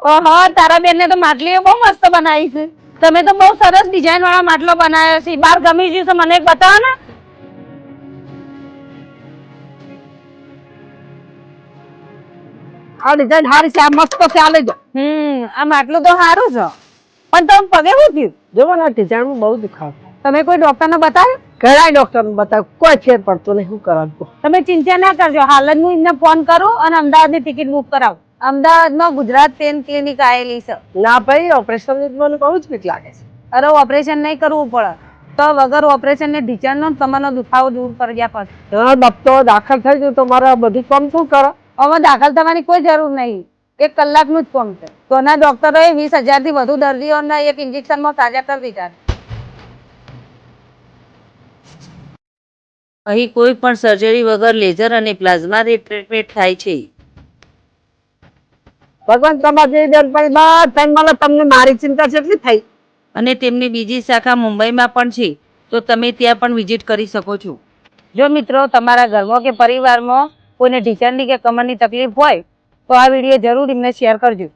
ઓહો, તારા બેનને તો માટલીઓ બહુ મસ્ત બનાવી છે. તમે તો બહુ સરસ ડિઝાઇન વાળા માટલો બનાવ્યો છે. બાર ગમી ગયું છે મને એક બતાવો ને. આ ડિઝાઇન હારી છે, આ મસ્ત છે, આ લઈ જાઓ. આ માટલું તો સારું છે. પણ તમે પગે શું થયું? જોવો ને આ ડિઝાઇન બહુ દુખાવ. તમે કોઈ ડોક્ટરને બતાવ્યું? ઘણા ડોક્ટરને બતાવ્યું, કોઈ ફેર પડતો નહીં. શું કરવાનું? તમે ચિંતા ના કરજો. હાલ જ હું એમને ફોન કરું અને અમદાવાદની ટિકિટ બુક કરાવું. અમદાવાદમાં ગુજરાત પેન ક્લિનિક આવેલી છે. ના ભાઈ, ઓપરેશન મને બહુ જ બીક લાગે છે. અરે ઓપરેશન નહીં કરવું પડે તો વગર ઓપરેશન ને ઢીચણનો તમારો દુખાવો દૂર કરી આપે. હા, ડોક્ટર દાખલ થઈ ગયું તો મારા બધું કામ શું કરે? હવે દાખલ થવાની કોઈ જરૂર નહીં. 1 કલાકનું જ કામ છે. તોના ડોક્ટરોએ 20,000 થી વધુ દર્દીઓને એક ઇન્જેક્શનમાં સાજા કરી દીધા. અહીં કોઈ પણ સર્જરી વગર લેઝર અને પ્લાઝમાથી ટ્રીટમેન્ટ થાય છે. ભગવાન તમારી બેનપણી બાદ મને તમને મારી ચિંતા કેટલી થઈ. અને તેમની બીજી શાખા મુંબઈમાં પણ છે, તો તમે ત્યાં પણ વિઝિટ કરી શકો છો. જો મિત્રો તમારા ઘરમાં કે પરિવારમાં કોઈને ઢીચણની કે કમરની તકલીફ હોય તો આ વિડીયો જરૂર એમને શેર કરજો.